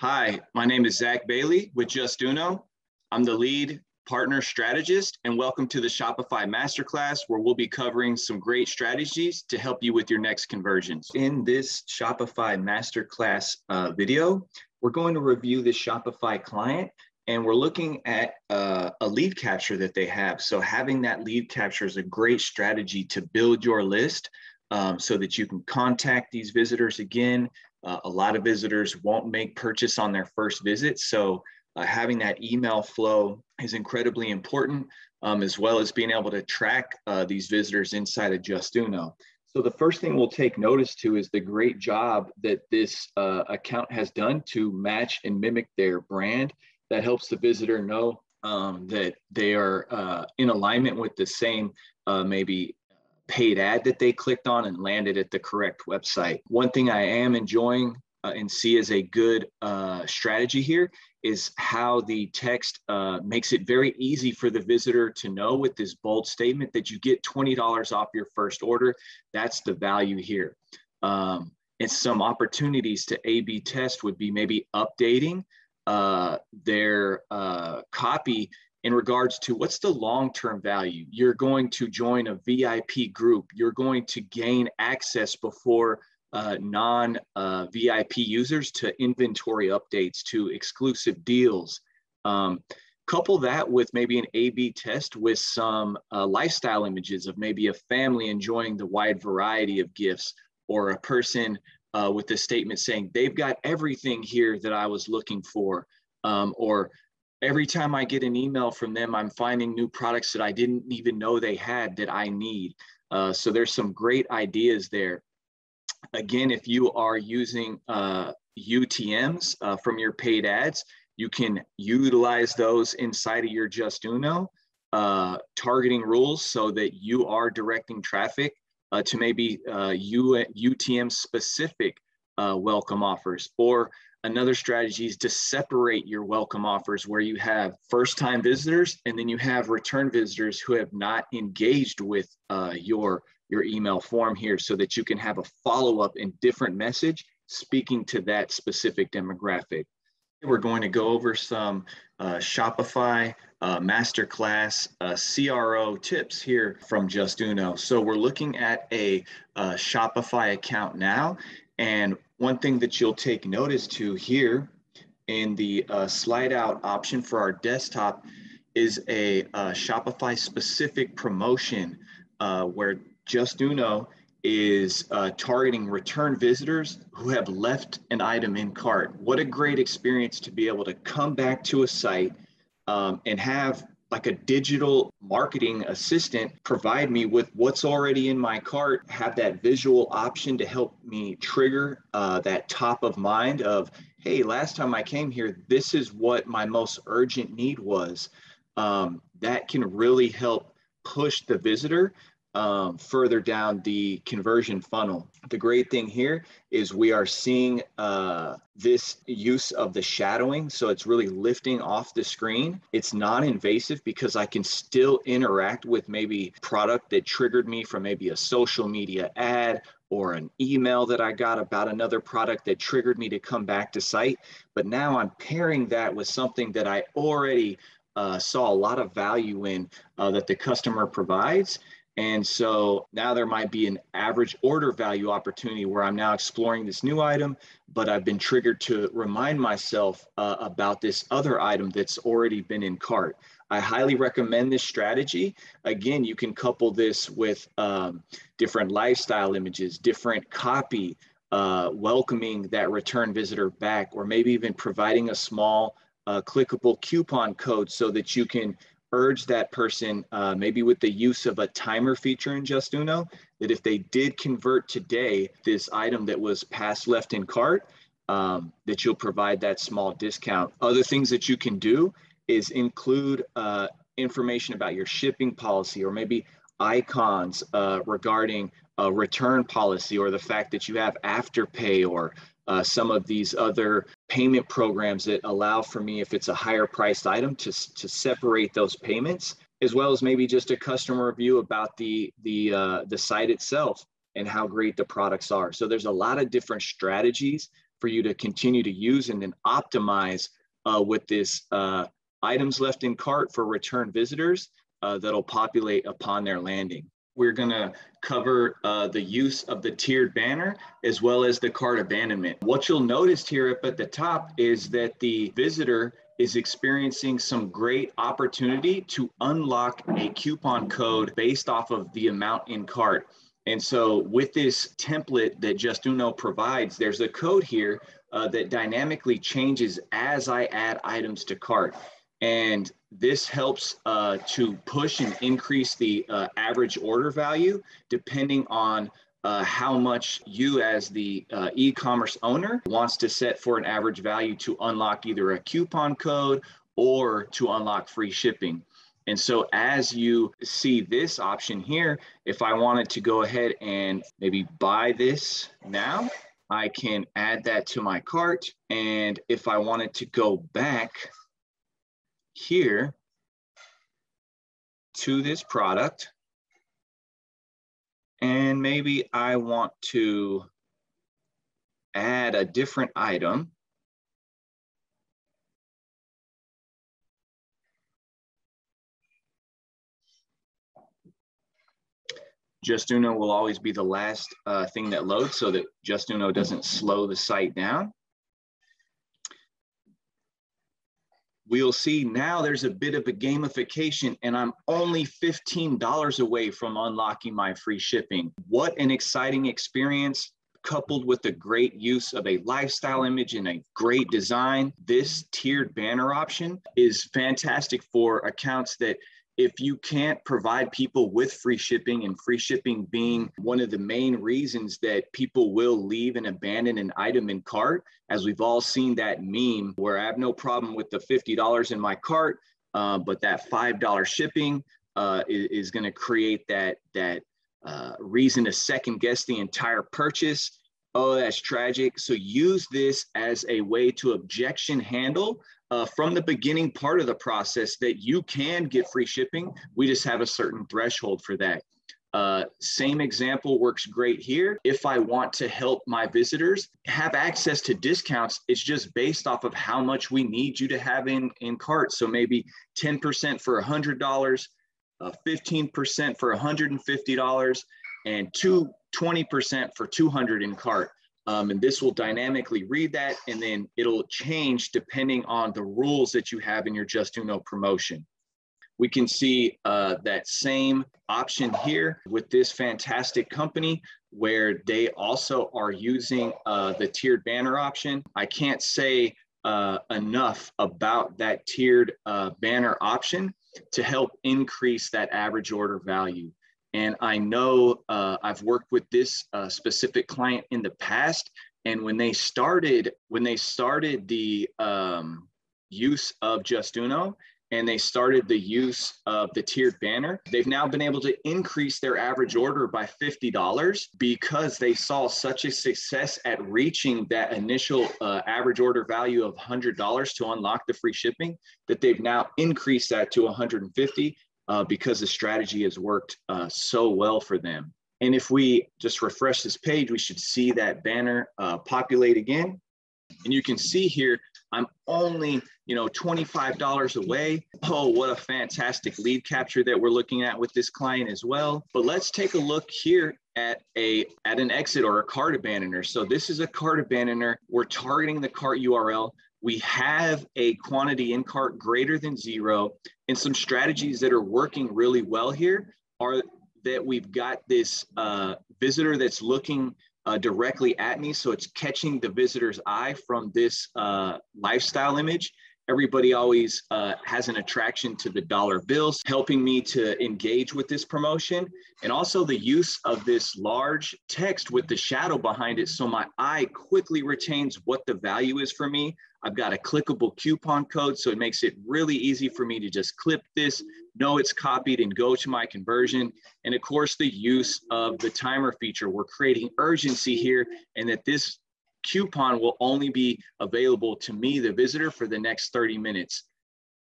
Hi, my name is Zach Bailey with Justuno. I'm the lead partner strategist, and welcome to the Shopify Master Class, where we'll be covering some great strategies to help you with your next conversions. In this Shopify Master Class video, we're going to review the Shopify client, and we're looking at a lead capture that they have. So having that lead capture is a great strategy to build your list so that you can contact these visitors again. A lot of visitors won't make purchase on their first visit. So having that email flow is incredibly important, as well as being able to track these visitors inside of Justuno. So the first thing we'll take notice to is the great job that this account has done to match and mimic their brand. That helps the visitor know that they are in alignment with the same maybe paid ad that they clicked on and landed at the correct website. One thing I am enjoying and see as a good strategy here is how the text makes it very easy for the visitor to know with this bold statement that you get $20 off your first order. That's the value here. And some opportunities to A/B test would be maybe updating their copy in regards to what's the long-term value. You're going to join a VIP group. You're going to gain access before non-VIP users to inventory updates, to exclusive deals. Couple that with maybe an A/B test with some lifestyle images of maybe a family enjoying the wide variety of gifts, or a person with a statement saying they've got everything here that I was looking for, or every time I get an email from them, I'm finding new products that I didn't even know they had that I need. So there's some great ideas there. Again, if you are using UTMs from your paid ads, you can utilize those inside of your Justuno targeting rules so that you are directing traffic to maybe UTM specific welcome offers. Or another strategy is to separate your welcome offers, where you have first-time visitors and then you have return visitors who have not engaged with your email form here, so that you can have a follow-up and different message speaking to that specific demographic. We're going to go over some Shopify Master Class CRO tips here from Justuno. So we're looking at a Shopify account now, and one thing that you'll take notice to here in the slide out option for our desktop is a Shopify specific promotion where Justuno is targeting return visitors who have left an item in cart. What a great experience to be able to come back to a site and have like a digital marketing assistant provide me with what's already in my cart, have that visual option to help me trigger that top of mind of, hey, last time I came here, this is what my most urgent need was. That can really help push the visitor further down the conversion funnel. The great thing here is we are seeing this use of the shadowing. So it's really lifting off the screen. It's non-invasive because I can still interact with maybe product that triggered me from maybe a social media ad or an email that I got about another product that triggered me to come back to site. But now I'm pairing that with something that I already saw a lot of value in that the customer provides. And so now there might be an average order value opportunity where I'm now exploring this new item, but I've been triggered to remind myself about this other item that's already been in cart. I highly recommend this strategy. Again, you can couple this with different lifestyle images, different copy, welcoming that return visitor back, or maybe even providing a small clickable coupon code so that you can urge that person, maybe with the use of a timer feature in Justuno, that if they did convert today, this item that was past left in cart, that you'll provide that small discount. Other things that you can do is include information about your shipping policy, or maybe icons regarding a return policy, or the fact that you have Afterpay, or some of these other payment programs that allow for me, if it's a higher priced item, to separate those payments, as well as maybe just a customer review about the site itself and how great the products are. So there's a lot of different strategies for you to continue to use and then optimize with this items left in cart for return visitors that'll populate upon their landing. We're going to cover the use of the tiered banner as well as the cart abandonment. What you'll notice here up at the top is that the visitor is experiencing some great opportunity to unlock a coupon code based off of the amount in cart. And so with this template that Justuno provides, there's a code here that dynamically changes as I add items to cart. And this helps to push and increase the average order value depending on how much you as the e-commerce owner wants to set for an average value to unlock either a coupon code or to unlock free shipping. And so as you see this option here, if I wanted to go ahead and maybe buy this now, I can add that to my cart. And if I wanted to go back here to this product, and maybe I want to add a different item, Justuno will always be the last thing that loads so that Justuno doesn't slow the site down. We'll see now there's a bit of a gamification and I'm only $15 away from unlocking my free shipping. What an exciting experience, coupled with the great use of a lifestyle image and a great design. This tiered banner option is fantastic for accounts that if you can't provide people with free shipping, and free shipping being one of the main reasons that people will leave and abandon an item in cart, as we've all seen that meme where I have no problem with the $50 in my cart, but that $5 shipping is going to create that reason to second guess the entire purchase. Oh, that's tragic. So use this as a way to objection handle from the beginning part of the process that you can get free shipping. We just have a certain threshold for that. Same example works great here. If I want to help my visitors have access to discounts, it's just based off of how much we need you to have in cart. So maybe 10% for $100, 15% for $150, and 20% for $200 in cart. And this will dynamically read that, and then it'll change depending on the rules that you have in your Justuno promotion. We can see that same option here with this fantastic company where they also are using the tiered banner option. I can't say enough about that tiered banner option to help increase that average order value. And I know I've worked with this specific client in the past, and when they started the use of Justuno and they started the use of the tiered banner, they've now been able to increase their average order by $50 because they saw such a success at reaching that initial average order value of $100 to unlock the free shipping, that they've now increased that to $150. Because the strategy has worked so well for them. And if we just refresh this page, we should see that banner populate again. And you can see here, I'm only, $25 away. Oh, what a fantastic lead capture that we're looking at with this client as well. But let's take a look here at an exit or a cart abandoner. So this is a cart abandoner. We're targeting the cart URL. We have a quantity in cart greater than 0, and some strategies that are working really well here are that we've got this visitor that's looking directly at me. So it's catching the visitor's eye from this lifestyle image. Everybody always has an attraction to the dollar bills, helping me to engage with this promotion. And also the use of this large text with the shadow behind it, so my eye quickly retains what the value is for me. I've got a clickable coupon code, so it makes it really easy for me to just clip this, know it's copied, and go to my conversion. And of course, the use of the timer feature. We're creating urgency here, and that this coupon will only be available to me, the visitor, for the next 30 minutes.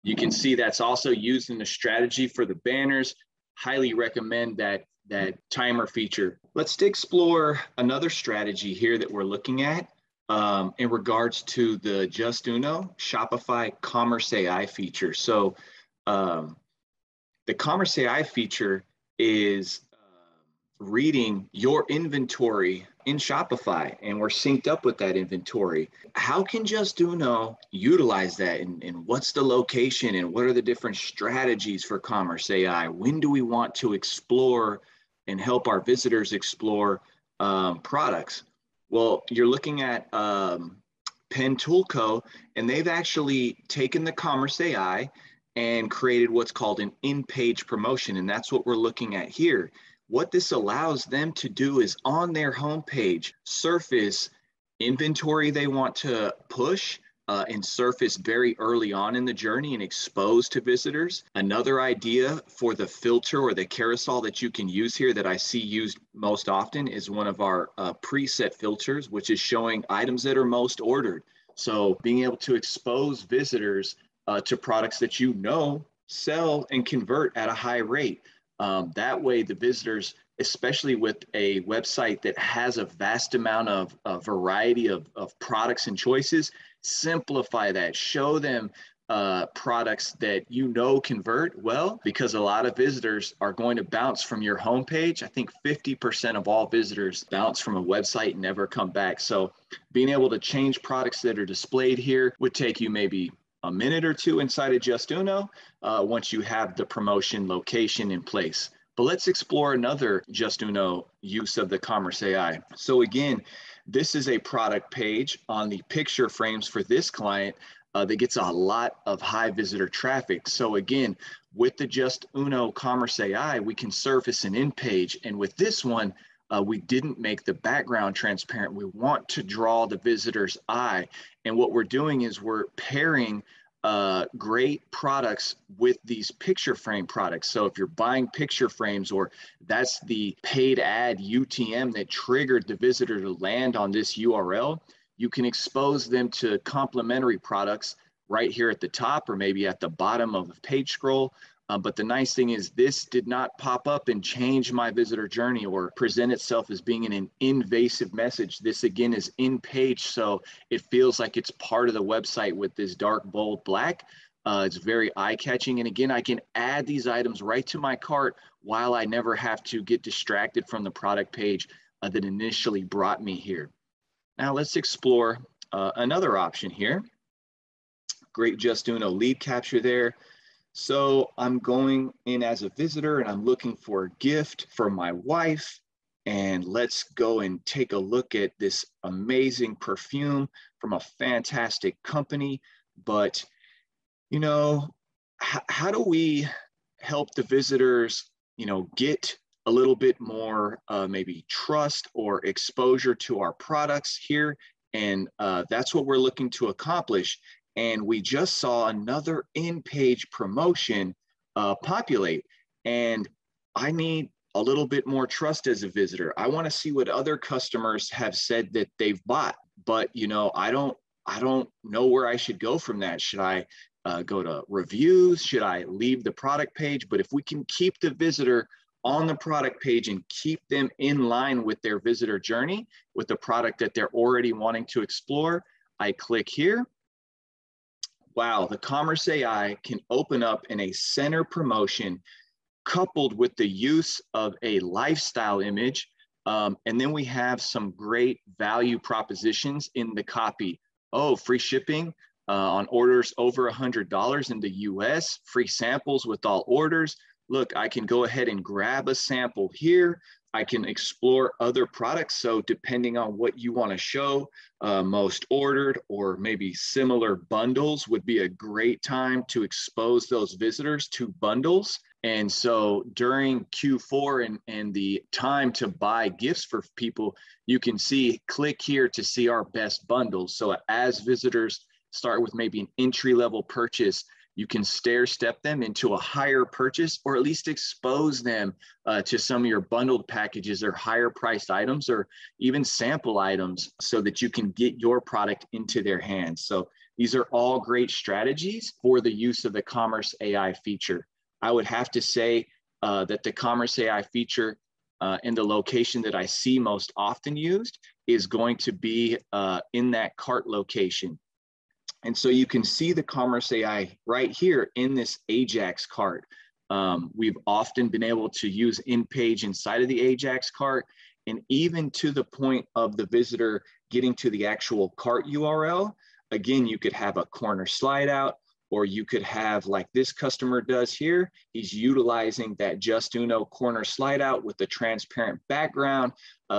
You can see that's also used in the strategy for the banners. Highly recommend that timer feature. Let's explore another strategy here that we're looking at. in regards to the Justuno Shopify Commerce AI feature. So the Commerce AI feature is reading your inventory in Shopify, and we're synced up with that inventory. How can Justuno utilize that, and what's the location, and what are the different strategies for Commerce AI? When do we want to explore and help our visitors explore products? Well, you're looking at Pen Tool Co., and they've actually taken the Commerce AI and created what's called an in-page promotion, and that's what we're looking at here. What this allows them to do is on their homepage, surface inventory they want to push and surface very early on in the journey and expose to visitors. Another idea for the filter or the carousel that you can use here that I see used most often is one of our preset filters, which is showing items that are most ordered. So being able to expose visitors to products that you know sell and convert at a high rate. That way, the visitors, especially with a website that has a vast amount of variety of products and choices, simplify that. Show them products that you know convert well, because a lot of visitors are going to bounce from your homepage. I think 50% of all visitors bounce from a website and never come back. So being able to change products that are displayed here would take you maybe a minute or two inside of Justuno once you have the promotion location in place. But let's explore another Justuno use of the Commerce AI. So again, this is a product page on the picture frames for this client that gets a lot of high visitor traffic. So again, with the Justuno Commerce AI, we can surface an in page. And with this one, we didn't make the background transparent. We want to draw the visitor's eye. And what we're doing is we're pairing great products with these picture frame products. So if you're buying picture frames, or that's the paid ad UTM that triggered the visitor to land on this URL, you can expose them to complementary products right here at the top or maybe at the bottom of the page scroll. But the nice thing is this did not pop up and change my visitor journey or present itself as being an invasive message. This again is in page, so it feels like it's part of the website with this dark, bold black. It's very eye-catching. And again, I can add these items right to my cart while I never have to get distracted from the product page that initially brought me here. Now let's explore another option here. Great Justuno lead capture there. So I'm going in as a visitor and I'm looking for a gift for my wife. And let's go and take a look at this amazing perfume from a fantastic company. But, you know, how do we help the visitors, you know, get a little bit more maybe trust or exposure to our products here? And that's what we're looking to accomplish. And we just saw another in-page promotion populate. And I need a little bit more trust as a visitor. I want to see what other customers have said that they've bought. But, you know, I don't know where I should go from that. Should I go to reviews? Should I leave the product page? But if we can keep the visitor on the product page and keep them in line with their visitor journey, with the product that they're already wanting to explore, I click here. Wow, the Commerce AI can open up in a center promotion coupled with the use of a lifestyle image. And then we have some great value propositions in the copy. Oh, free shipping on orders over $100 in the US, free samples with all orders. Look, I can go ahead and grab a sample here. I can explore other products. So depending on what you want to show, most ordered or maybe similar bundles would be a great time to expose those visitors to bundles. And so during Q4 and the time to buy gifts for people, you can see, click here to see our best bundles. So as visitors start with maybe an entry-level purchase, you can stair step them into a higher purchase, or at least expose them to some of your bundled packages or higher priced items, or even sample items, so that you can get your product into their hands. So these are all great strategies for the use of the Commerce AI feature. I would have to say that the Commerce AI feature in the location that I see most often used is going to be in that cart location. And so you can see the Commerce AI right here in this Ajax cart. We've often been able to use in-page inside of the Ajax cart, and even to the point of the visitor getting to the actual cart URL. Again, you could have a corner slide out, or you could have, like this customer does here, he's utilizing that Justuno corner slide out with the transparent background.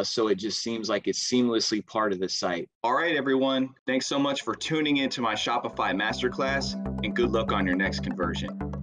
So it just seems like it's seamlessly part of the site. All right, everyone. Thanks so much for tuning into my Shopify Masterclass, and good luck on your next conversion.